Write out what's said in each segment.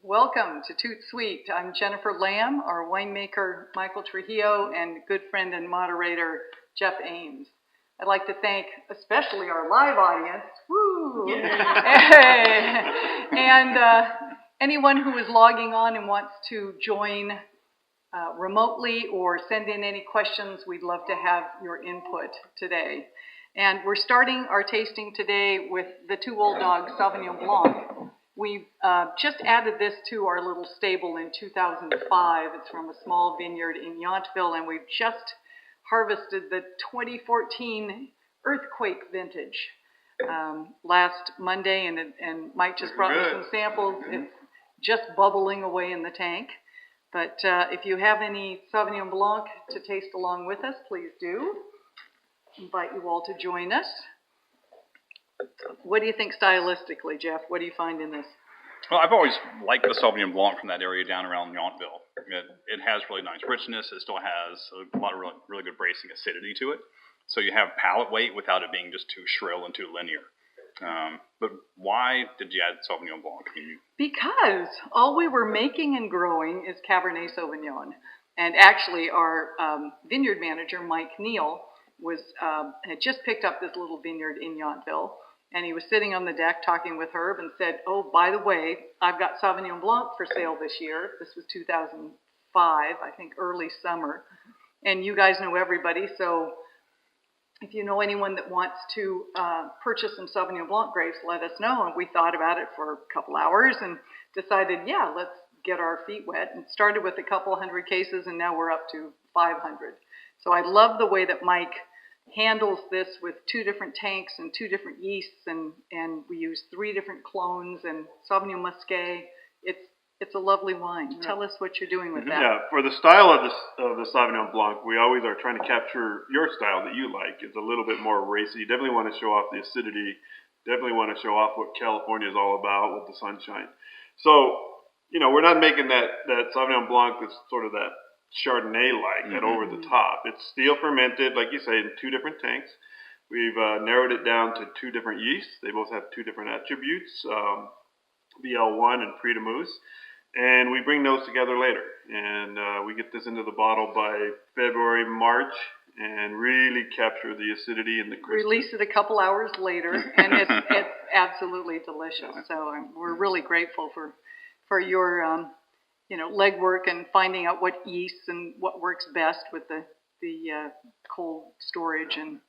Welcome to ToutSuite. I'm Jennifer Lamb, our winemaker Michael Trujillo, and good friend and moderator Jeff Ames. I'd like to thank especially our live audience, woo, and anyone who is logging on and wants to join remotely or send in any questions. We'd love to have your input today. And we're starting our tasting today with the Two Old Dogs Sauvignon Blanc. We just added this to our little stable in 2005. It's from a small vineyard in Yountville, and we've just harvested the 2014 earthquake vintage last Monday, and Mike just brought me some samples. It's just bubbling away in the tank. But if you have any Sauvignon Blanc to taste along with us, please do. Invite you all to join us. What do you think stylistically, Jeff? What do you find in this? Well, I've always liked the Sauvignon Blanc from that area down around Yountville. It has really nice richness. It still has a lot of really good bracing acidity to it. So you have palate weight without it being just too shrill and too linear. But why did you add Sauvignon Blanc? Because all we were making and growing is Cabernet Sauvignon. And actually our vineyard manager, Mike Neal, had just picked up this little vineyard in Yountville. And he was sitting on the deck talking with Herb and said, oh, by the way, I've got Sauvignon Blanc for sale this year. This was 2005, I think early summer. And you guys know everybody, so if you know anyone that wants to purchase some Sauvignon Blanc grapes, let us know. And we thought about it for a couple hours and decided, yeah, let's get our feet wet. And started with a couple hundred cases, and now we're up to 500. So I love the way that Mike handles this with 2 different tanks and 2 different yeasts, and we use 3 different clones and Sauvignon Muscat. It's a lovely wine. Yeah. Tell us what you're doing with that. Yeah, for the style of the Sauvignon Blanc, we always are trying to capture your style that you like. It's a little bit more racy. You definitely want to show off the acidity. Definitely want to show off what California is all about with the sunshine. So, you know, we're not making that Sauvignon Blanc that's sort of that Chardonnay-like, that over the top. It's steel fermented, like you say, in 2 different tanks. We've narrowed it down to 2 different yeasts. They both have 2 different attributes, BL1 and Prix de Mousse. And we bring those together later. And we get this into the bottle by February, March, and really capture the acidity and the crispness. Release it a couple hours later, and it's absolutely delicious. So we're really grateful for your legwork and finding out what yeasts and what works best with the cold storage and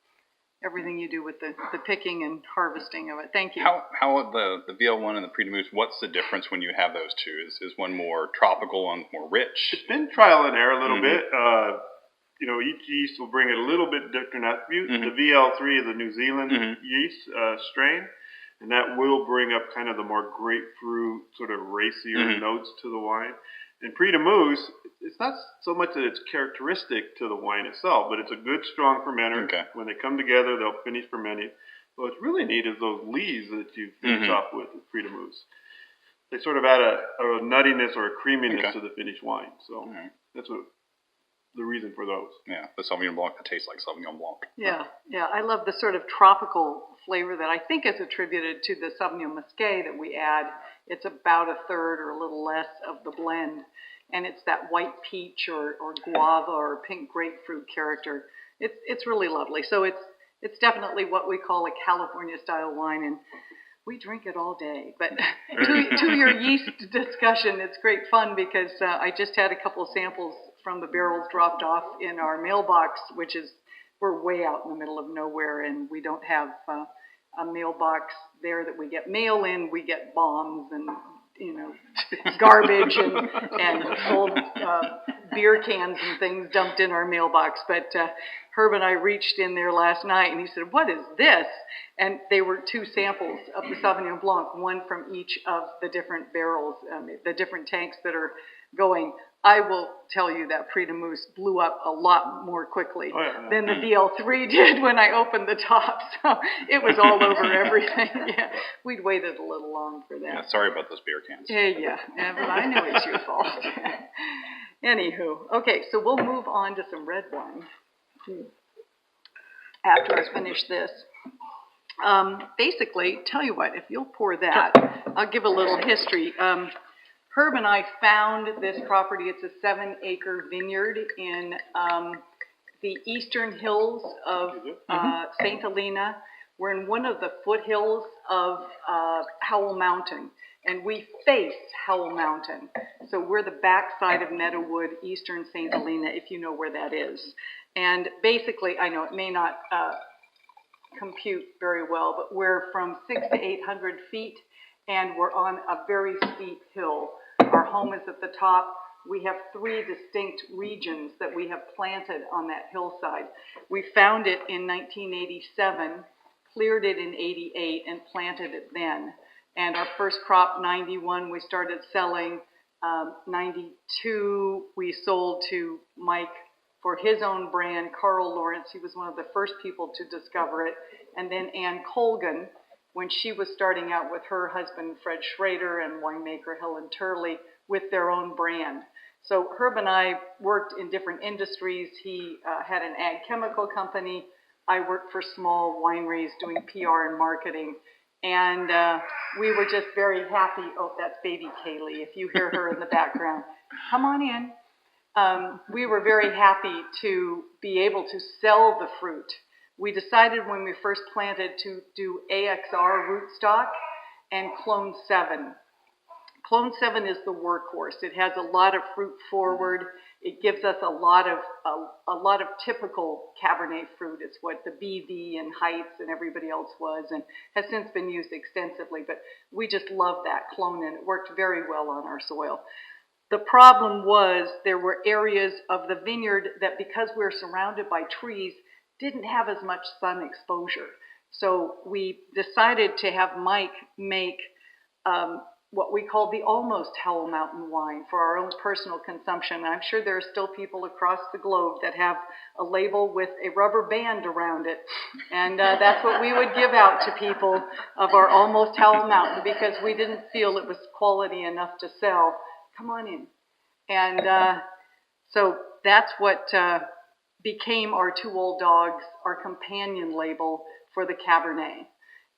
everything you do with the picking and harvesting of it. Thank you. How the VL1 and the Prix de Mousse, what's the difference when you have those two? Is one more tropical, one more rich? It's been trial and error a little bit. Each yeast will bring a little bit different attributes. The VL3 is a New Zealand yeast strain, and that will bring up kind of the more grapefruit, sort of racier notes to the wine. And Prix de Mousse, it's not so much that it's characteristic to the wine itself, but it's a good, strong fermenter. Okay. When they come together, they'll finish fermenting. So what's really neat is those leaves that you finish off with Prix de Mousse. They sort of add a nuttiness or a creaminess to the finished wine. So that's the reason for those. Yeah, the Sauvignon Blanc that tastes like Sauvignon Blanc. Yeah. I love the sort of tropical flavor that I think is attributed to the Sauvignon Muscat that we add. It's about 1/3 or a little less of the blend. And it's that white peach or guava or pink grapefruit character. It's really lovely. So it's definitely what we call a California style wine, and we drink it all day. But to your yeast discussion, it's great fun because I just had a couple of samples from the barrels dropped off in our mailbox, we're way out in the middle of nowhere, and we don't have a mailbox there that we get mail in. We get bombs and garbage and old beer cans and things dumped in our mailbox. But Herb and I reached in there last night, and he said, "What is this?" And they were 2 samples of the Sauvignon Blanc, one from each of the different barrels, the different tanks that are going. I will tell you that Prix de Mousse blew up a lot more quickly than the BL3 did when I opened the top. So it was all over everything. Yeah, we'd waited a little long for that. Yeah, sorry about those beer cans. Yeah, but I know it's your fault. Anywho, okay, so we'll move on to some red wine after I finish this. Basically, tell you what, if you'll pour that, I'll give a little history. Herb and I found this property. It's a 7-acre vineyard in the eastern hills of St. Helena. We're in one of the foothills of Howell Mountain, and we face Howell Mountain. So we're the backside of Meadowood, eastern St. Helena, if you know where that is. And basically, I know it may not compute very well, but we're from 600 to 800 feet, and we're on a very steep hill. Our home is at the top. We have 3 distinct regions that we have planted on that hillside. We found it in 1987, cleared it in 88, and planted it then. And our first crop, 91, we started selling. 92, we sold to Mike for his own brand, Carl Lawrence. He was one of the first people to discover it. And then Ann Colgan, when she was starting out with her husband, Fred Schrader, and winemaker Helen Turley, with their own brand. So Herb and I worked in different industries. He had an ag chemical company. I worked for small wineries doing PR and marketing. And we were just very happy. Oh, that's baby Kaylee, if you hear her in the background. Come on in. We were very happy to be able to sell the fruit. We decided when we first planted to do AXR rootstock and Clone 7. Clone 7 is the workhorse. It has a lot of fruit forward. It gives us a lot of typical Cabernet fruit. It's what the BV and Heights and everybody else was, and has since been used extensively. But we just love that clone, and it worked very well on our soil. The problem was there were areas of the vineyard that, because we're surrounded by trees, didn't have as much sun exposure. So we decided to have Mike make what we call the almost Howell Mountain wine for our own personal consumption. I'm sure there are still people across the globe that have a label with a rubber band around it. And that's what we would give out to people of our almost Howell Mountain, because we didn't feel it was quality enough to sell. Come on in. And so that's what became our 2 Old Dogs, our companion label for the Cabernet.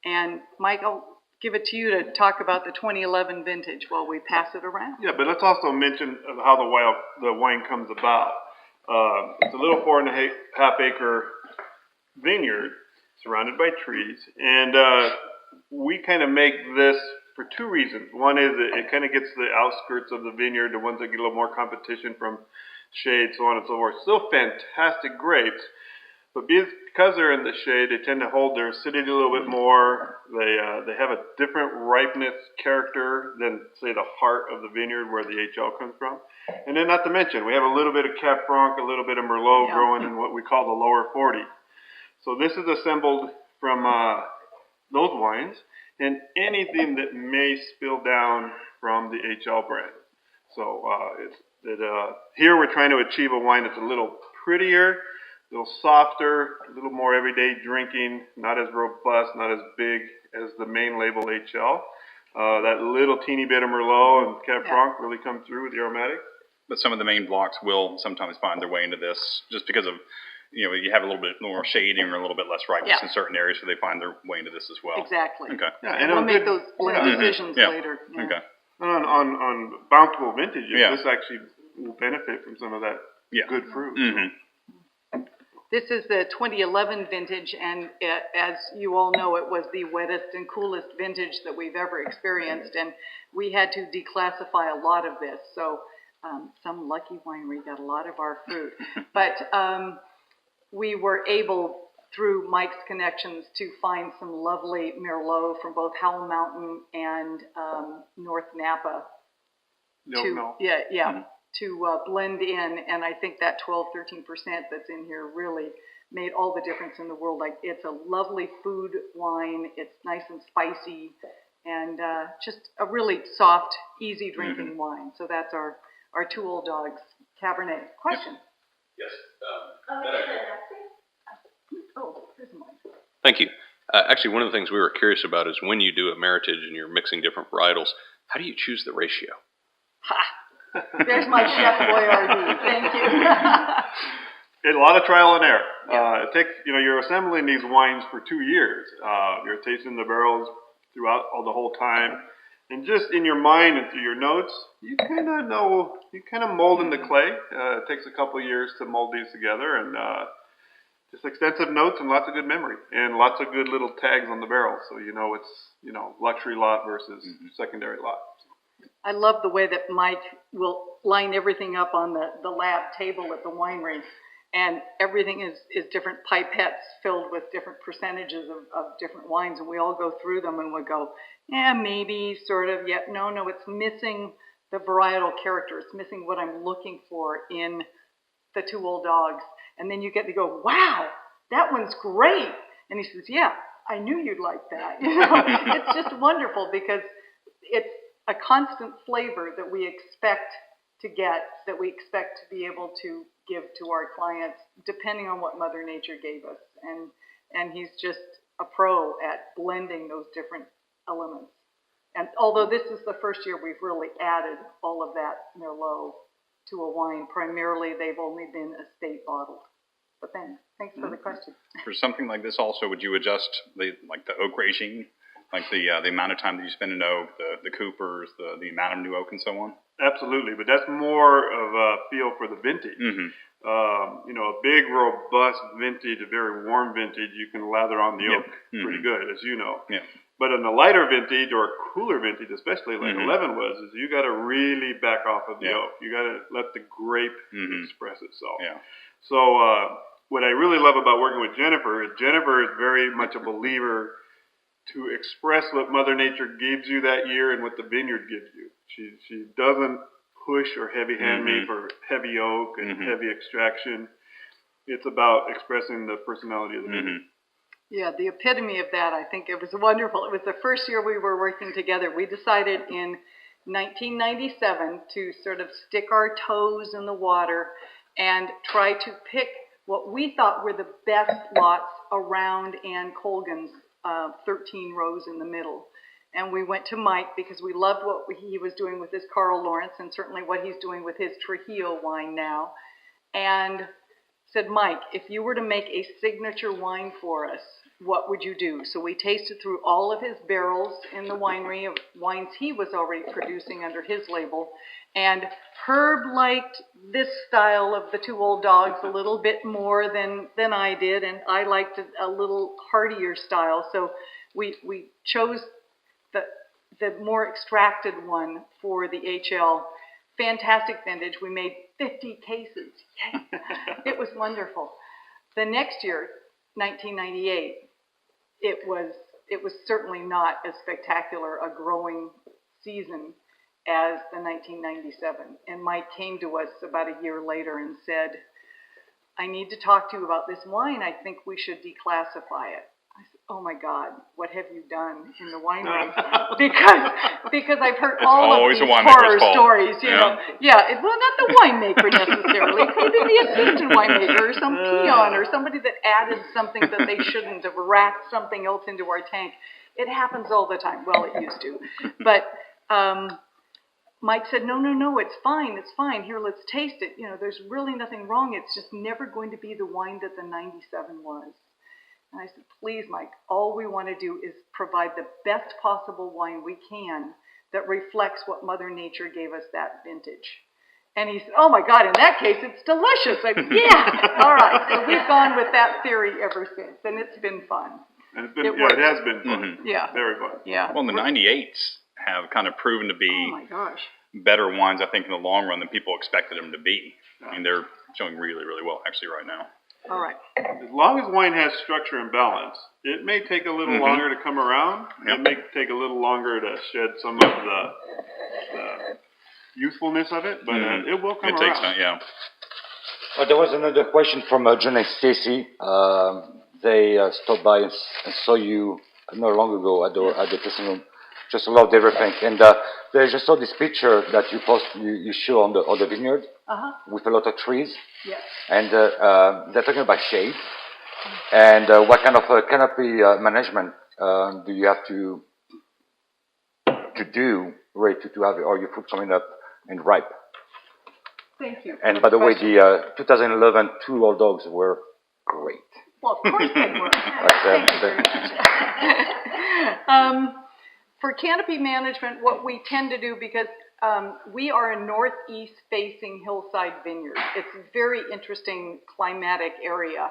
And Mike, I'll give it to you to talk about the 2011 vintage while we pass it around. Yeah, but let's also mention how the wine comes about. It's a little 4.5 acre vineyard surrounded by trees, and we kind of make this for 2 reasons. One is that it kind of gets the outskirts of the vineyard, the ones that get a little more competition from shade, so on and so forth. Still fantastic grapes, but because they're in the shade, they tend to hold their acidity a little bit more. They have a different ripeness character than, say, the heart of the vineyard where the HL comes from. And then, not to mention, we have a little bit of Cab Franc, a little bit of Merlot growing in what we call the lower 40. So this is assembled from those wines and anything that may spill down from the HL brand. So here we're trying to achieve a wine that's a little prettier, a little softer, a little more everyday drinking, not as robust, not as big as the main label HL. That little teeny bit of Merlot and Cab Franc really come through with the aromatics. But some of the main blocks will sometimes find their way into this just because of, you have a little bit more shading or a little bit less ripeness in certain areas, so they find their way into this as well. Exactly. Okay. Yeah, and we'll make those decisions later. Yeah. Okay. On bountiful vintages, this actually will benefit from some of that good fruit. Mm-hmm. This is the 2011 vintage, and as you all know, it was the wettest and coolest vintage that we've ever experienced, and we had to declassify a lot of this. So some lucky winery got a lot of our fruit. But we were able, through Mike's connections, to find some lovely Merlot from both Howell Mountain and North Napa. To blend in, and I think that 12-13% that's in here really made all the difference in the world. Like, it's a lovely food wine. It's nice and spicy, and just a really soft, easy drinking wine. So that's our 2 Old Dogs Cabernet. Question? Yes. Here's mine. Thank you. Actually, one of the things we were curious about is when you do a meritage and you're mixing different varietals, how do you choose the ratio? Ha! There's my Chef Boyardee. Thank you. It's a lot of trial and error. It takes, you're assembling these wines for 2 years. You're tasting the barrels throughout the whole time. And just in your mind and through your notes, you kind of know, you kind of mold in the clay. It takes a couple of years to mold these together, and just extensive notes and lots of good memory and lots of good little tags on the barrel, so you know it's, you know, luxury lot versus secondary lot. I love the way that Mike will line everything up on the lab table at the winery, and everything is different pipettes filled with different percentages of different wines, and we all go through them and we go, yeah, maybe, sort of, yeah, no, it's missing the varietal character. It's missing what I'm looking for in the Two Old Dogs. And then you get to go, wow, that one's great. And he says, yeah, I knew you'd like that. You know, it's just wonderful because it's a constant flavor that we expect to get, that we expect to be able to give to our clients, depending on what Mother Nature gave us. And he's just a pro at blending those different elements. And although this is the first year we've really added all of that Merlot to a wine, primarily they've only been estate bottled. But thanks for the question. For something like this also, would you adjust the oak regime, like the amount of time that you spend in oak, the coopers, the amount of new oak and so on? Absolutely, but that's more of a feel for the vintage. You know, a big, robust vintage, a very warm vintage, you can lather on the oak pretty good, as you know. Yeah. But in a lighter vintage or a cooler vintage, especially like 11 was, is you got to really back off of the oak. You got to let the grape express itself. Yeah. So what I really love about working with Jennifer is very much a believer to express what Mother Nature gives you that year and what the vineyard gives you. She doesn't push or heavy hand me for heavy oak and heavy extraction. It's about expressing the personality of the vineyard. Yeah, the epitome of that, I think it was wonderful. It was the first year we were working together. We decided in 1997 to sort of stick our toes in the water and try to pick what we thought were the best lots around Ann Colgan's 13 rows in the middle. And we went to Mike because we loved what he was doing with his Carl Lawrence and certainly what he's doing with his Trujillo wine now. And said, Mike, if you were to make a signature wine for us, what would you do? So we tasted through all of his barrels in the winery of wines he was already producing under his label. And Herb liked this style of the Two Old Dogs a little bit more than I did, and I liked a little heartier style. So we chose the more extracted one for the HL. Fantastic vintage. We made 50 cases. Yay. It was wonderful. The next year, 1998, it was certainly not as spectacular a growing season as the 1997. And Mike came to us about a year later and said, I need to talk to you about this wine. I think we should declassify it. I said, oh my God, what have you done in the winery? because I've heard all of these horror stories, you know. Yeah, well, not the winemaker necessarily. It could be the assistant winemaker or some peon or somebody that added something that they shouldn't have, racked something else into our tank. It happens all the time. Well, it used to. But Mike said, no, it's fine. Here, let's taste it. You know, there's really nothing wrong. It's just never going to be the wine that the 97 was. And I said, please, Mike, all we want to do is provide the best possible wine we can that reflects what Mother Nature gave us that vintage. And he said, oh my God, in that case, it's delicious. I said, yeah, all right. So we've gone with that theory ever since, and it's been fun. And it has been fun. Yeah. Very fun. Yeah. Well, the 98s have kind of proven to be oh my gosh. better wines, I think, in the long run than people expected them to be. I mean, they're showing really, really well, actually, right now. All right. As long as wine has structure and balance, it may take a little longer to come around. It may take a little longer to shed some of the youthfulness of it, but it will come around. It takes time, yeah. There was another question from John and Stacy. They stopped by and saw you not long ago at the tasting room. Just loved everything. And they just saw this picture that you show on the vineyard with a lot of trees. Yes. And they're talking about shade. And what kind of canopy management do you have to do to have all your fruit coming up and ripe? Thank you. And by the way, the 2011 Two Old Dogs were great. Well, of course they were. Thank you very much. For canopy management, what we tend to do, because we are a northeast facing hillside vineyard. It's a very interesting climatic area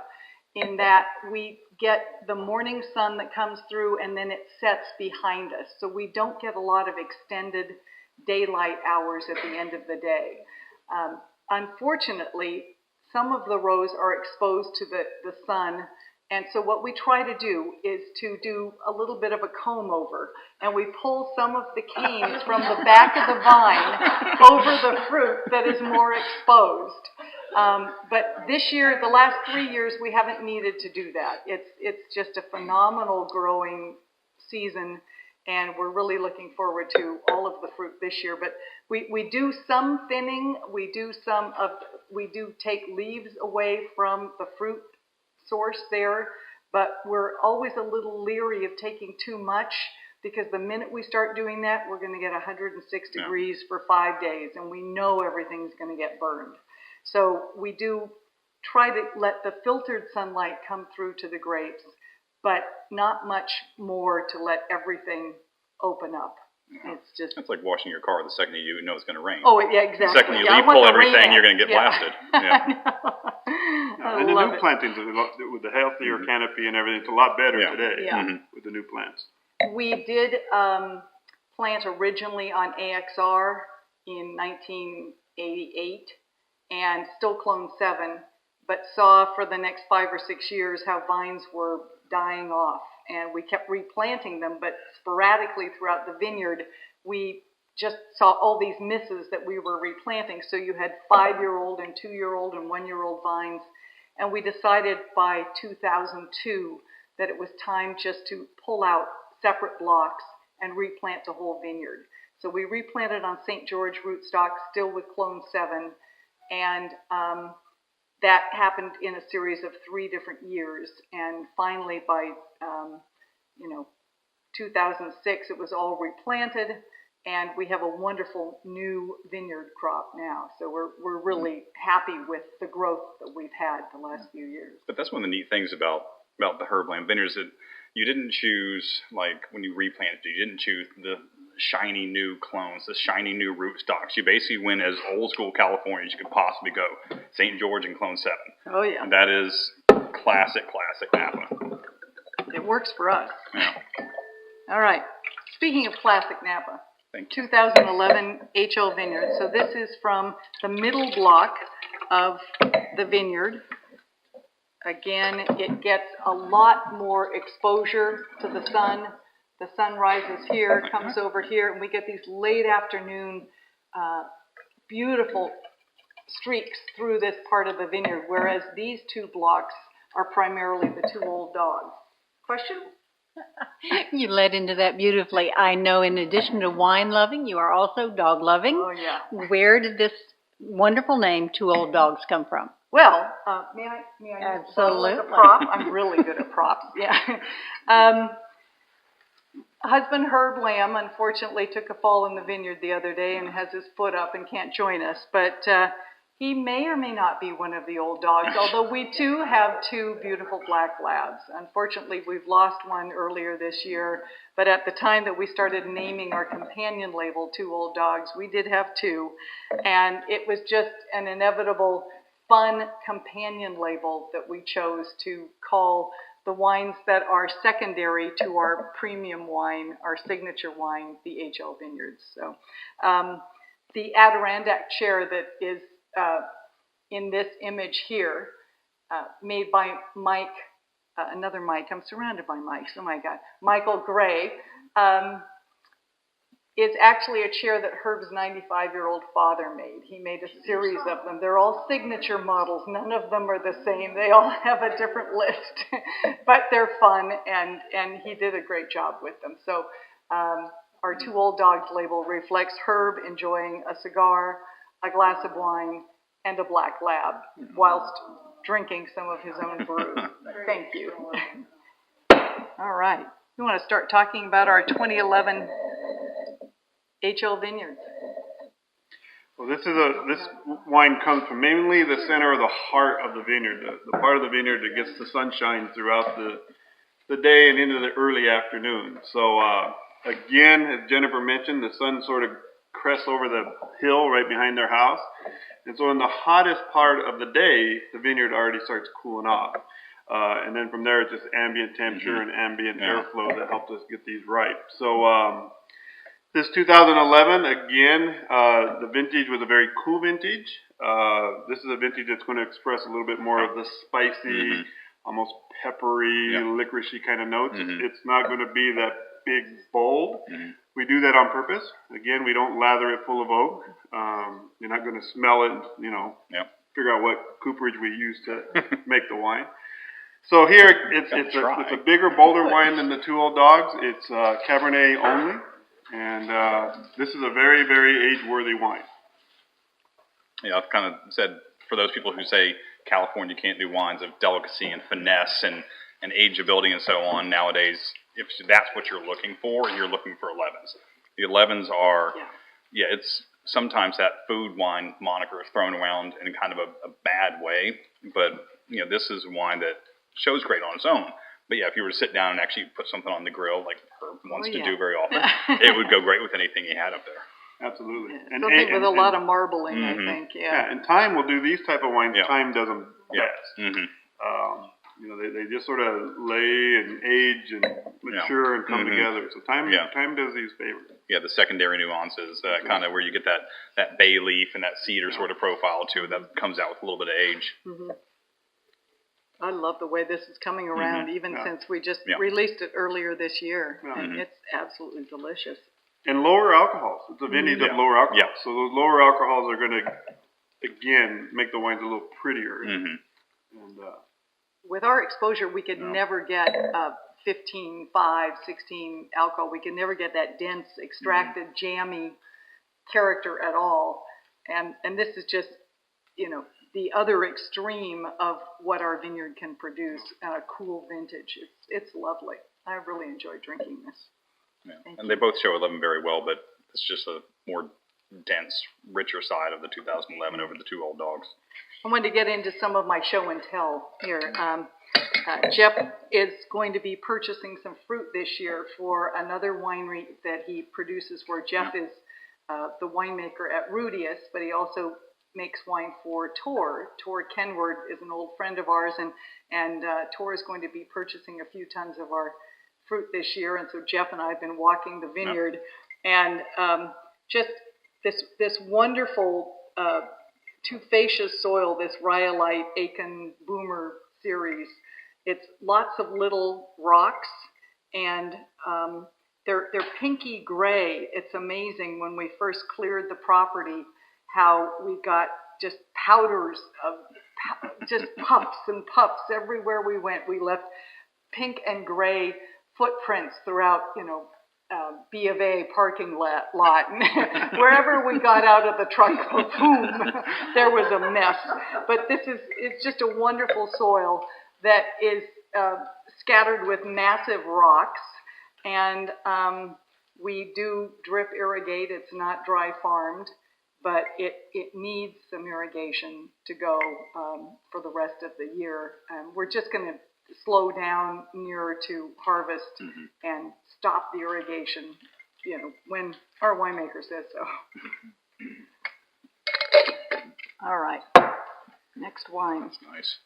in that we get the morning sun that comes through and then it sets behind us. So we don't get a lot of extended daylight hours at the end of the day. Unfortunately, some of the rows are exposed to the sun. And so what we try to do is to do a little bit of a comb over, and we pull some of the canes from the back of the vine over the fruit that is more exposed. But this year, the last 3 years, we haven't needed to do that. It's just a phenomenal growing season, and we're really looking forward to all of the fruit this year. But we do some thinning, we do take leaves away from the fruit source there, but we're always a little leery of taking too much, because the minute we start doing that, we're going to get 106 degrees for 5 days, and we know everything's going to get burned. So we do try to let the filtered sunlight come through to the grapes, but not much more to let everything open up. It's like washing your car the second you know it's going to rain. Oh, yeah, exactly. The second you leave, pull everything, you're going to get blasted. And the new plantings, with the healthier canopy and everything, it's a lot better today with the new plants. We did plant originally on AXR in 1988 and still cloned 7, but saw for the next 5 or 6 years how vines were dying off. And we kept replanting them, but sporadically throughout the vineyard, we just saw all these misses that we were replanting. So you had 5-year-old and 2-year-old and 1-year-old vines. And we decided by 2002 that it was time just to pull out separate blocks and replant the whole vineyard. So we replanted on St. George rootstock, still with clone 7. And that happened in a series of 3 different years. And finally, by 2006, it was all replanted, and we have a wonderful new vineyard crop now. So we're really happy with the growth that we've had the last few years. But that's one of the neat things about the Herb Lamb vineyards, that you didn't choose, like when you replanted, you didn't choose the shiny new clones, the shiny new rootstocks. You basically went as old school California as you could possibly go. St. George and clone 7. Oh yeah. And that is classic Napa. It works for us. Yeah. All right. Speaking of classic Napa, Thank you. 2011 HL Vineyard. So this is from the middle block of the vineyard. Again, it gets a lot more exposure to the sun. The sun rises here, comes over here, and we get these late afternoon beautiful streaks through this part of the vineyard, whereas these 2 blocks are primarily the 2 old dogs. Question? You led into that beautifully. I know in addition to wine loving, you are also dog loving. Oh, yeah. Where did this wonderful name, 2 Old Dogs, come from? Well, may I use the bottle as a prop? I'm really good at props, yeah. Husband Herb Lamb, unfortunately, took a fall in the vineyard the other day and has his foot up and can't join us. But he may or may not be one of the old dogs, although we too have 2 beautiful black labs. Unfortunately, we've lost one earlier this year, but at the time that we started naming our companion label 2 Old Dogs, we did have 2. And it was just an inevitable, fun companion label that we chose to call the wines that are secondary to our premium wine, our signature wine, the HL Vineyards. So the Adirondack chair that is in this image here, made by Mike, another Mike, I'm surrounded by Mikes, oh my God, Michael Gray, is actually a chair that Herb's 95-year-old father made. He made a series of them. They're all signature models. None of them are the same. They all have a different list, but they're fun, and he did a great job with them. So our 2 Old Dogs label reflects Herb enjoying a cigar, a glass of wine, and a black lab, whilst drinking some of his own brew. Thank you. All right. We want to start talking about our 2011 HL Vineyards. Well, this wine comes from mainly the center of the heart of the vineyard, the part of the vineyard that gets the sunshine throughout the day and into the early afternoon. So Again, as Jennifer mentioned, the sun sort of crests over the hill right behind their house. And so in the hottest part of the day, the vineyard already starts cooling off. And then from there, it's just ambient temperature and ambient airflow that helped us get these ripe. So this 2011, again, the vintage was a very cool vintage. This is a vintage that's going to express a little bit more of the spicy, almost peppery, licoricey kind of notes. It's not going to be that big, bold. We do that on purpose. Again, we don't lather it full of oak. You're not going to smell it and, figure out what cooperage we use to make the wine. So here, it's a bigger, bolder wine than the Two Old Dogs. It's Cabernet only. And this is a very, very age-worthy wine. Yeah, I've kind of said, for those people who say California can't do wines of delicacy and finesse and ageability and so on, nowadays, if that's what you're looking for, you're looking for 11s. The 11s are, it's sometimes that food wine moniker is thrown around in kind of a bad way, but, this is a wine that shows great on its own. But if you were to sit down and actually put something on the grill, like Herb wants to do very often, it would go great with anything he had up there. Absolutely. And something with a lot of marbling, I think. Yeah, and time will do these type of wines. Time does them best. They just sort of lay and age and mature and come together. So time does these favors. Yeah, the secondary nuances, kind of where you get that bay leaf and that cedar sort of profile too, that comes out with a little bit of age. I love the way this is coming around, even since we just released it earlier this year. And it's absolutely delicious. And lower alcohols. It's a vintage of lower alcohols. So those lower alcohols are going to, again, make the wines a little prettier. And with our exposure, we could never get 15, 5, 16 alcohol. We could never get that dense, extracted, jammy character at all. And this is just, the other extreme of what our vineyard can produce, a cool vintage. It's lovely. I really enjoy drinking this. And they both show 11 very well, but it's just a more dense, richer side of the 2011 over the Two Old Dogs. I wanted to get into some of my show and tell here. Jeff is going to be purchasing some fruit this year for another winery that he produces where Jeff is the winemaker at Rudius, but he also makes wine for Tor. Tor Kenward is an old friend of ours, and Tor is going to be purchasing a few tons of our fruit this year. And so Jeff and I have been walking the vineyard, and just this wonderful tufaceous soil, this rhyolite Aiken Boomer series. It's lots of little rocks, and they're pinky gray. It's amazing when we first cleared the property how we got just powders of just puffs and puffs everywhere we went. We left pink and gray footprints throughout, B of A parking lot. Wherever we got out of the truck, boom, there was a mess. But it's just a wonderful soil that is scattered with massive rocks. And we do drip irrigate. It's not dry farmed, but it needs some irrigation to go for the rest of the year. We're just going to slow down nearer to harvest and stop the irrigation, when our winemaker says so. All right, next wine. That's nice.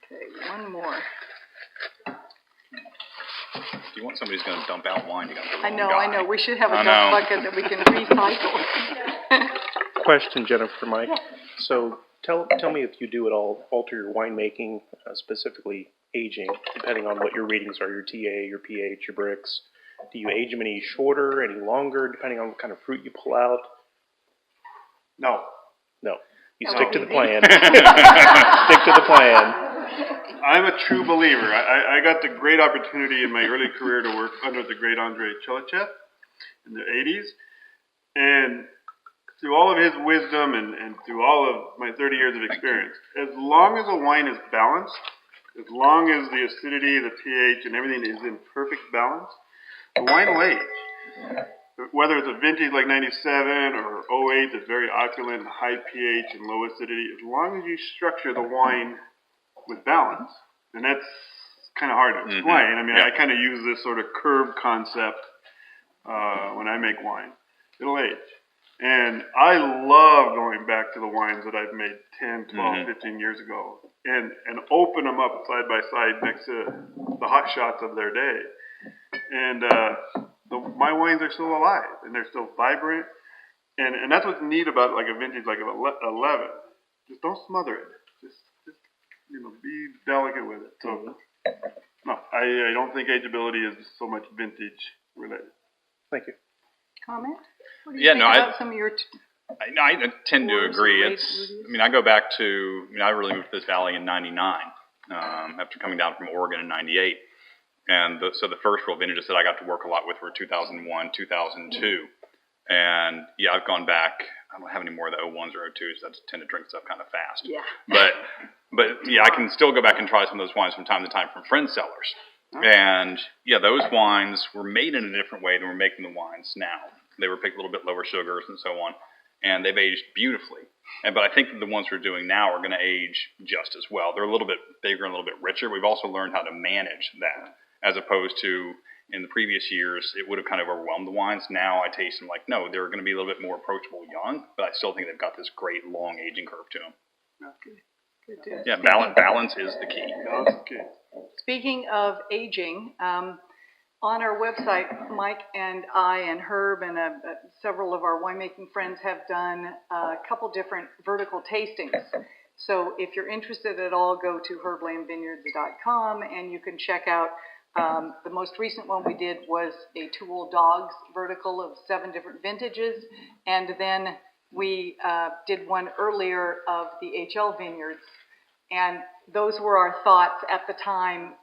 Okay, one more. If you want somebody who's going to dump out wine, you got the wrong guy. I know. We should have a dump bucket that we can recycle. Question, Jennifer, Mike. So tell me if you do at all alter your winemaking, specifically aging, depending on what your readings are, your TA, your pH, your bricks. Do you age them any shorter, any longer, depending on what kind of fruit you pull out? No. You stick to the plan. Stick to the plan. I'm a true believer. I got the great opportunity in my early career to work under the great Andrei Chelachev in the 80s. And through all of his wisdom and through all of my 30 years of experience, as long as a wine is balanced, as long as the acidity, the pH, and everything is in perfect balance, the wine will age. Whether it's a vintage like 97 or 08 that's very opulent, high pH and low acidity, as long as you structure the wine with balance, and that's kind of hard to explain. I mean, I kind of use this sort of curve concept when I make wine. It'll age. And I love going back to the wines that I've made 10, 12, 15 years ago and open them up side by side next to the hot shots of their day. And my wines are still alive and they're still vibrant. And that's what's neat about like a vintage like 11. Just don't smother it. Just be delicate with it. So, no, I don't think ageability is so much vintage related. Thank you. Comment? What do you think about some of your... I tend to agree. I go back to, I really moved to this valley in 99, after coming down from Oregon in 98. And so the first real vintages that I got to work a lot with were 2001, 2002. And yeah, I've gone back. I don't have any more of the 01s or 02s. I just tend to drink stuff kind of fast. Yeah. But yeah, I can still go back and try some of those wines from time to time from friend sellers. And yeah, those wines were made in a different way than we're making the wines now. They were picked a little bit lower sugars and so on, and they've aged beautifully. But I think that the ones we're doing now are going to age just as well. They're a little bit bigger and a little bit richer. We've also learned how to manage that, as opposed to in the previous years, it would have kind of overwhelmed the wines. Now I taste them like, no, they're going to be a little bit more approachable young, but I still think they've got this great long aging curve to them. Okay. Good. Yeah, balance is the key. Speaking of aging, on our website, Mike and I and Herb and several of our winemaking friends have done a couple different vertical tastings. So if you're interested at all, go to herblambvineyards.com and you can check out the most recent one we did was a Two Old Dogs vertical of 7 different vintages. And then we did one earlier of the HL vineyards. And those were our thoughts at the time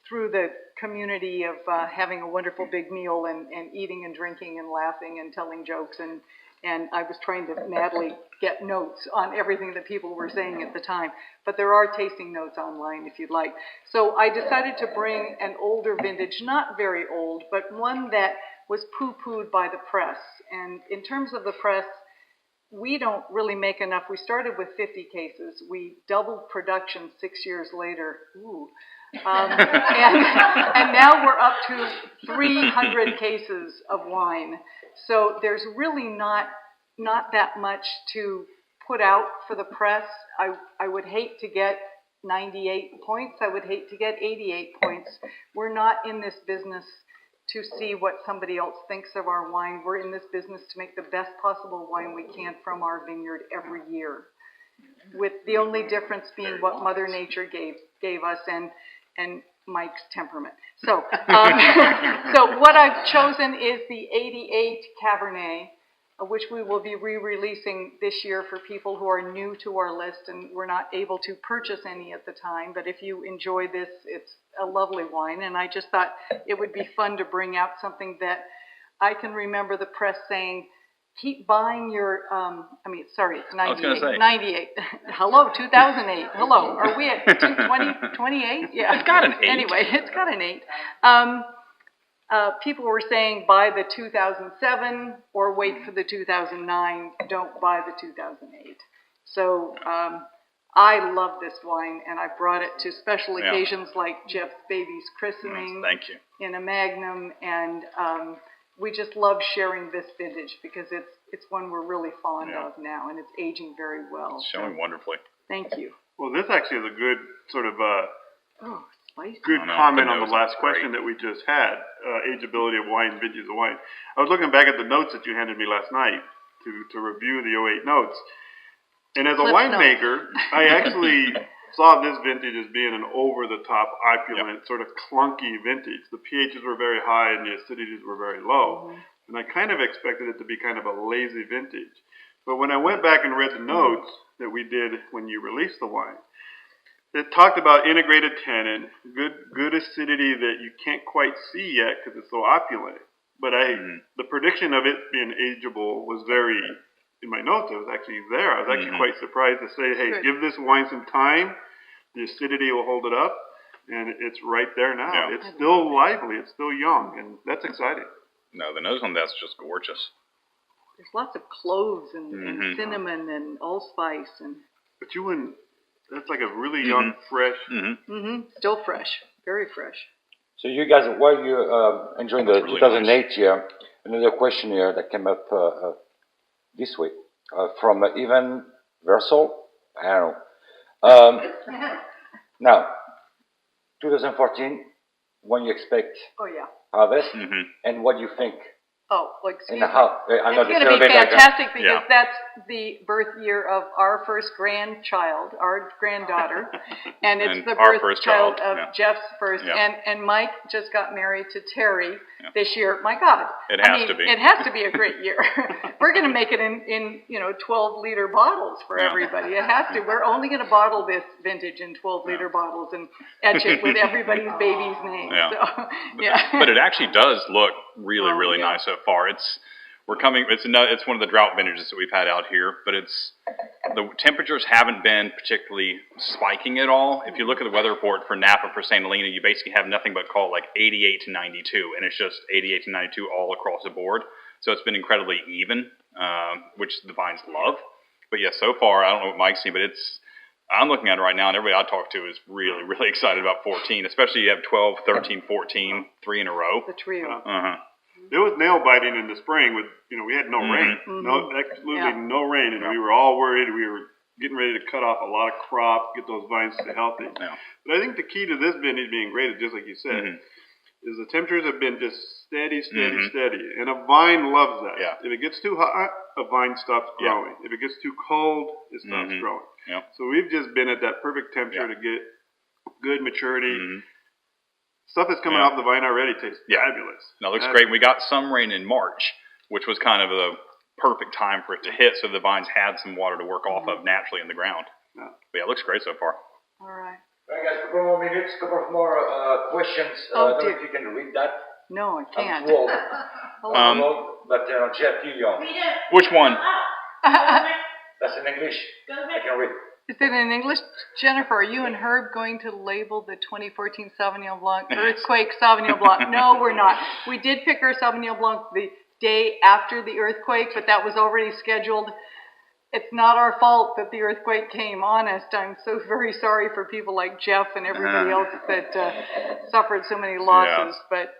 through the community of having a wonderful big meal and eating and drinking and laughing and telling jokes. And I was trying to madly get notes on everything that people were saying at the time. But there are tasting notes online if you'd like. So I decided to bring an older vintage, not very old, but one that was poo-pooed by the press. And in terms of the press, we don't really make enough. We started with 50 cases. We doubled production 6 years later. Ooh. And now we're up to 300 cases of wine. So there's really not that much to put out for the press. I would hate to get 98 points. I would hate to get 88 points. We're not in this business to see what somebody else thinks of our wine. We're in this business to make the best possible wine we can from our vineyard every year, with the only difference being what Mother Nature gave us and Mike's temperament. So, so what I've chosen is the 88 Cabernet, which we will be re-releasing this year for people who are new to our list and were not able to purchase any at the time. But if you enjoy this, it's a lovely wine. And I just thought it would be fun to bring out something that I can remember the press saying, keep buying your, it's 98. I was going to say. 98. Hello, 2008. Hello. Are we at 28? Yeah. It's got an 8. Anyway, it's got an 8. People were saying buy the 2007 or wait for the 2009. Don't buy the 2008. So I love this wine, and I brought it to special occasions like Jeff's baby's christening. Thank you. In a Magnum, and we just love sharing this vintage because it's one we're really fond of now, and it's aging very well. It's showing wonderfully. Thank you. Well, this actually is a good sort of spicy. good comment on the last question that we just had, ageability of wine, vintages of wine. I was looking back at the notes that you handed me last night to review the 08 notes. And as a winemaker, I actually saw this vintage as being an over-the-top, opulent, sort of clunky vintage. The pHs were very high and the acidities were very low. And I kind of expected it to be kind of a lazy vintage. But when I went back and read the notes that we did when you released the wine, it talked about integrated tannin, good acidity that you can't quite see yet because it's so opulent. But the prediction of it being ageable was very, in my notes, it was actually there. I was actually quite surprised to say, hey, give this wine some time. The acidity will hold it up. And it's right there now. Yeah. It's still lively. It's still young. And that's exciting. No, the nose on that's just gorgeous. There's lots of cloves and cinnamon and allspice. But you wouldn't, that's like a really young, fresh. Still fresh. very fresh. So you guys, while you're enjoying the That's really 2008 year, another question here that came up this week from Ivan Versal. I don't know. Now, 2014, when you expect Oh, yeah. harvest, Mm-hmm. and what do you think? Oh, well, excuse And me. how? I know It's this going to is a be bit like a- fantastic because Yeah. that's the birth year of our first grandchild, our granddaughter, and it's And the our birth first child child, of yeah. Jeff's first. Yeah. And Mike just got married to Terry Yeah. this year. My God, It I has mean, to be. It has to be a great year. We're going to make it in 12-liter bottles for Yeah. everybody. It has to. We're only going to bottle this vintage in 12-liter bottles and etch it with everybody's baby's name. Yeah. So, yeah. But it actually does look really, Oh, really yeah. nice so far. It's one of the drought vintages that we've had out here, but the temperatures haven't been particularly spiking at all. If you look at the weather report for Napa, for St. Helena, you basically have nothing but call like 88 to 92, and it's just 88 to 92 all across the board. So it's been incredibly even, which the vines love. But yeah, so far, I don't know what Mike's seen, but I'm looking at it right now, and everybody I talk to is really, really excited about 14, especially you have 12, 13, 14, 3 in a row. The trio. Uh-huh. It was nail biting in the spring with, we had no rain. No, absolutely no rain. And we were all worried. We were getting ready to cut off a lot of crop, get those vines to healthy. Yeah. But I think the key to this vintage being great is just like you said, is the temperatures have been just steady. And a vine loves that. Yeah. If it gets too hot, a vine stops growing. If it gets too cold, it stops growing. Yeah. So we've just been at that perfect temperature to get good maturity. Stuff that's coming off the vine already tastes fabulous. No, it looks great. We got some rain in March, which was kind of a perfect time for it to hit, so the vines had some water to work off of naturally in the ground. Yeah. But yeah, it looks great so far. All right. All right, guys, couple more minutes, couple of more questions. Oh, I don't know dear. if you can read that. No, I I'm can't. too old. Hello. But Jeff, you young. Which one? That's in English. I can read. Is it in English? Jennifer, are you and Herb going to label the 2014 Sauvignon Blanc Earthquake Sauvignon Blanc? No, we're not. We did pick our Sauvignon Blanc the day after the earthquake, but that was already scheduled. It's not our fault that the earthquake came, honest. I'm so very sorry for people like Jeff and everybody else that suffered so many losses. But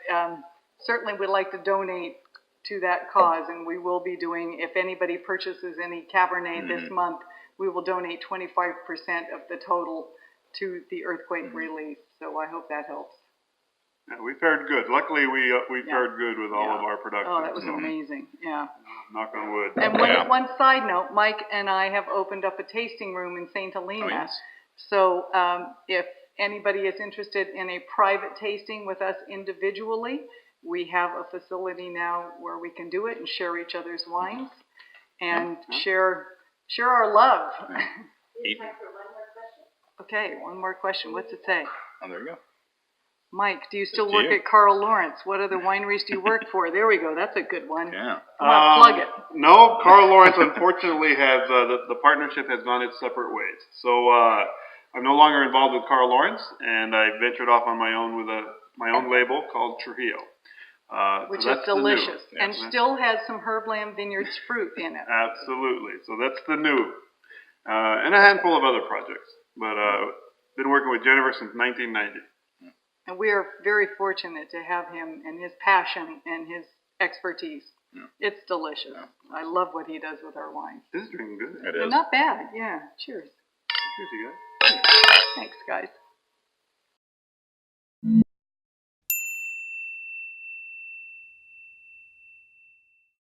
certainly we'd like to donate to that cause, and we will be doing, if anybody purchases any Cabernet this month, we will donate 25% of the total to the earthquake relief. So I hope that helps. Yeah, we fared good. Luckily, we fared good with all of our production. Oh, that was amazing. Yeah. Knock on wood. And one side note, Mike and I have opened up a tasting room in St. Helena. Oh, yes. So if anybody is interested in a private tasting with us individually, we have a facility now where we can do it and share each other's wines and share our love. Okay, one more question. What's it say? Oh, there you go. Mike, do you still It's work you. at Carl Lawrence? What other wineries do you work for? There we go. That's a good one. Yeah. Come on, plug it. No, Carl Lawrence unfortunately has the partnership has gone its separate ways. So I'm no longer involved with Carl Lawrence, and I ventured off on my own with my own label called Trujillo. Which so is that's the new. delicious and still has some HERB LAMB Vineyards fruit in it. Absolutely. So that's the new. And a handful of other projects. But been working with Jennifer since 1990. And we are very fortunate to have him and his passion and his expertise. Yeah. It's delicious. Yeah. I love what he does with our wine. This is drinking good. It They're is. not bad. Yeah. Cheers. Cheers, you guys. Thanks, guys.